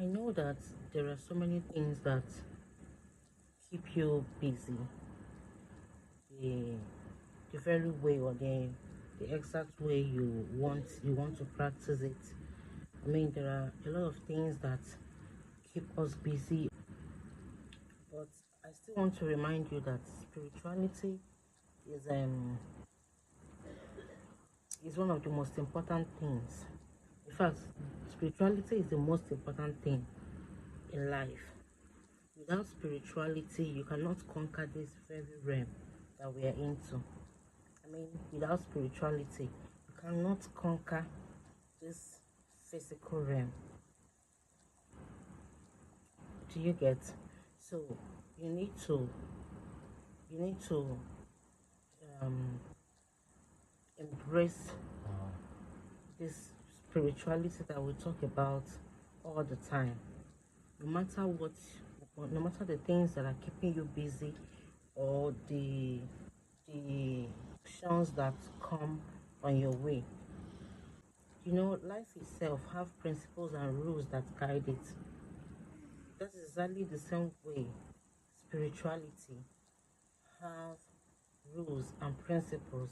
I know that there are so many things that keep you busy. The, the very way or the exact way you want to practice it. I mean, there are a lot of things that keep us busy, but I still want to remind you that spirituality is um is one of the most important things. In fact, spirituality is the most important thing in life. Without spirituality, you cannot conquer this very realm that we are into. I mean, without spirituality, you cannot conquer this physical realm. Do you get? So you need to you need to um, embrace this spirituality that we talk about all the time. No matter what, no matter the things that are keeping you busy, or the actions that come on your way. Life itself have principles and rules that guide it. That's exactly the same way spirituality have rules and principles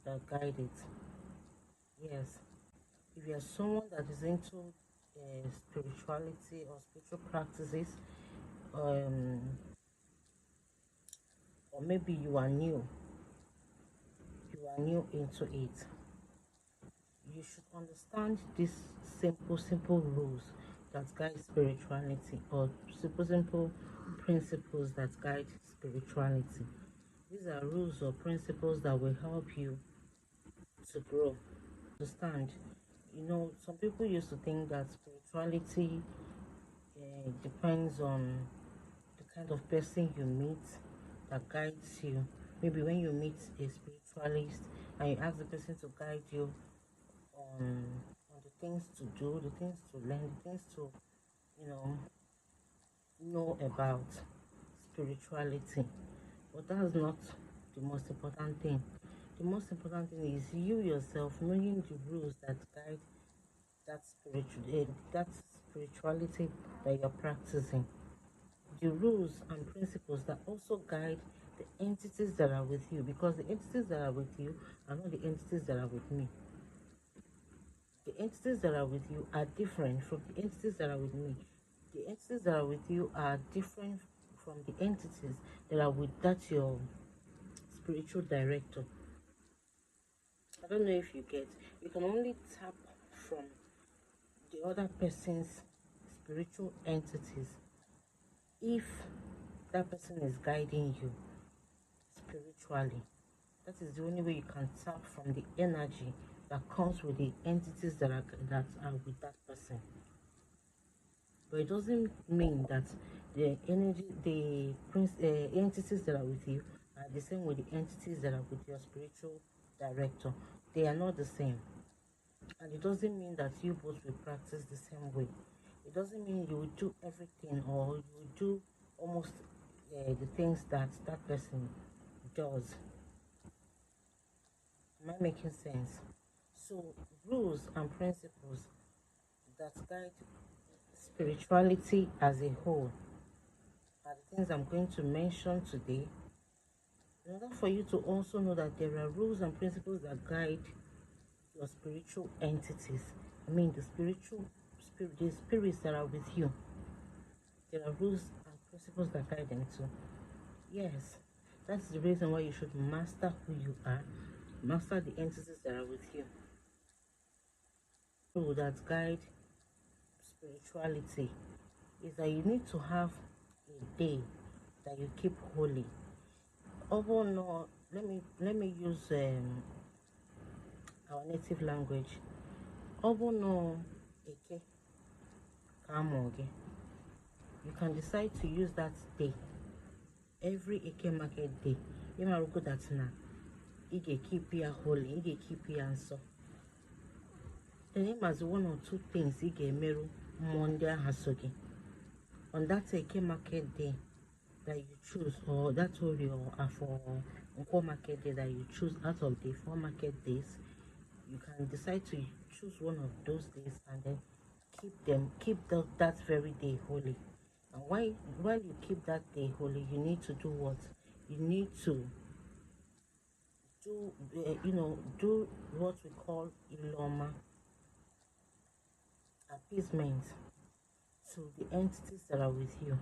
that guide it. Yes, if you're someone that is into spirituality or spiritual practices, um, or maybe you are new into it, you should understand these simple rules that guide spirituality, or simple principles that guide spirituality. These are rules or principles that will help you to grow. Understand? Some people used to think that spirituality depends on the kind of person you meet that guides you. Maybe when you meet a spiritualist and you ask the person to guide you on the things to do, the things to learn, the things to you know about spirituality. But that's not the most important thing. The most important thing is you yourself knowing the rules that guide that spirituality that you're practicing. The rules and principles that also guide the entities that are with you, because the entities that are with you are not the entities that are with me. The entities that are with you are different from the entities that are with me. The entities that are with you are different from the entities that are with that your spiritual director. I don't know if you get. You can only tap from the other person's spiritual entities if that person is guiding you spiritually. That is the only way you can tap from the energy that comes with the entities that are with that person. But it doesn't mean that the entities that are with you are the same with the entities that are with your spiritual director. They are not the same. And it doesn't mean that you both will practice the same way. It doesn't mean you will do everything, or you will do almost the things that that person does. Am I making sense? So, rules and principles that guide spirituality as a whole are the things I'm going to mention today. In order for you to also know that there are rules and principles that guide your spiritual entities, I mean the spirits that are with you, there are rules and principles that guide them too. Yes, that's the reason why you should master who you are, master the entities that are with you. Rule that guide spirituality is that you need to have a day that you keep holy. Oh no, let me use our native language. Oh no, eke kamoge. You can decide to use that day every eke market day. You might that now. You can keep here holy, you can keep here and so. The name has one or two things you can meru Monday hasogi. On that eke market day that you choose, or that holy or for Nko market day that you choose out of the 4 market days, you can decide to choose one of those days and then that very day holy. And while you keep that day holy, you need to do what? You need to do what we call iloma, appeasement to the entities that are with you.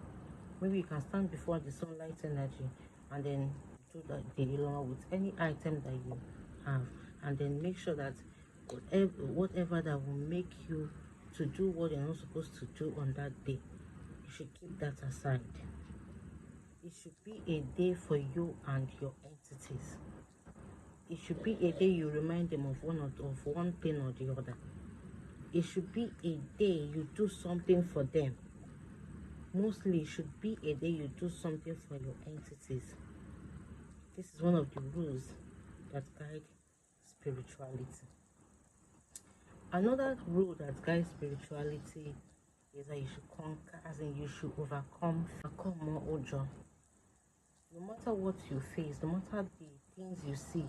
Maybe you can stand before the sunlight energy and then do the iloma with any item that you have, and then make sure that whatever that will make you to do what you're not supposed to do on that day, you should keep that aside. It should be a day for you and your entities. It should be a day you remind them of one thing or the other. It should be a day you do something for them. Mostly it should be a day you do something for your entities. This is one of the rules that guide spirituality. Another rule that guides spirituality is that you should conquer, as in you should overcome more ojo. No matter what you face, no matter the things you see,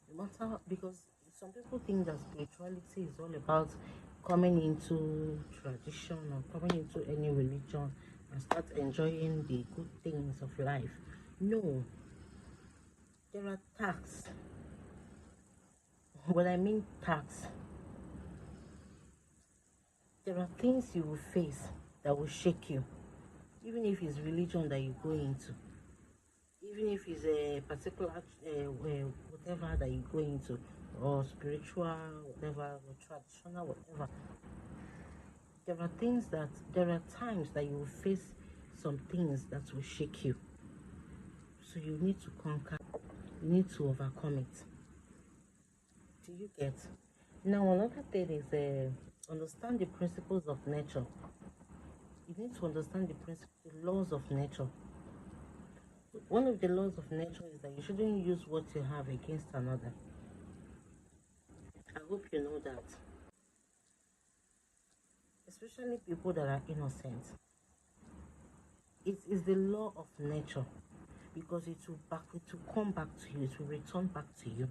no matter, because some people think that spirituality is all about coming into tradition or coming into any religion and start enjoying the good things of life. No, there are tasks. When I mean tasks, there are things you will face that will shake you, even if it's religion that you go into, even if it's a particular whatever that you go into, or spiritual, whatever, or traditional, whatever. There are times that you will face some things that will shake you. So you need to conquer, you need to overcome it. Do you get? Now another thing is understand the principles of nature. You need to understand the laws of nature. One of the laws of nature is that you shouldn't use what you have against another. I hope you know that. Especially people that are innocent. It is the law of nature, because it will come back to you, it will return back to you.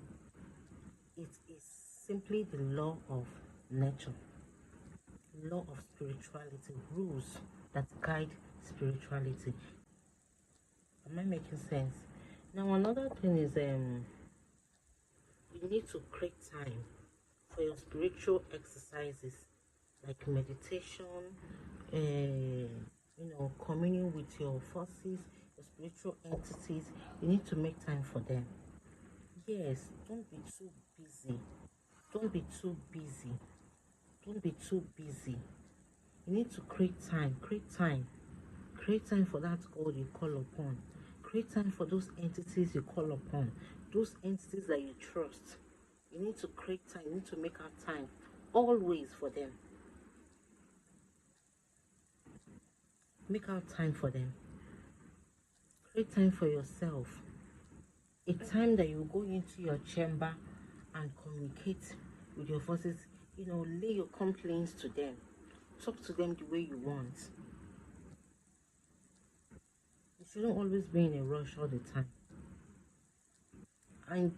It is simply the law of nature, law of spirituality, rules that guide spirituality. Am I making sense? Now another thing is you need to create time for your spiritual exercises like meditation, communing with your forces, your spiritual entities. You need to make time for them. Yes, don't be too busy. Don't be too busy. Don't be too busy. You need to create time. Create time. Create time for that God you call upon. Create time for those entities you call upon. Those entities that you trust. You need to create time. You need to make out time always for them. Make out time for them. Create time for yourself. A time that you go into your chamber and communicate with your forces. Lay your complaints to them. Talk to them the way you want. You shouldn't always be in a rush all the time. And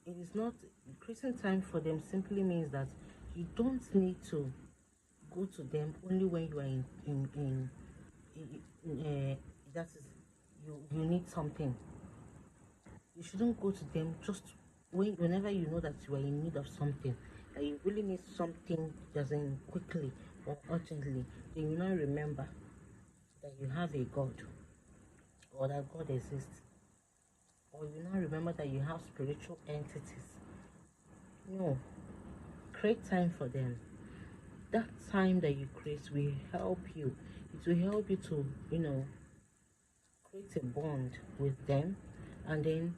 it is not, creating time for them simply means that you don't need to go to them only when you are that is, you need something. You shouldn't go to them just whenever you know that you are in need of something, that you really need something doesn't quickly or urgently. Then you now remember that you have a God, or that God exists, or you now remember that you have spiritual entities. No, create time for them. That time that you create will help you. It will help you to create a bond with them, and then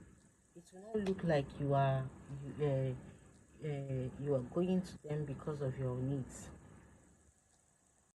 it will not look like you are going to them because of your needs.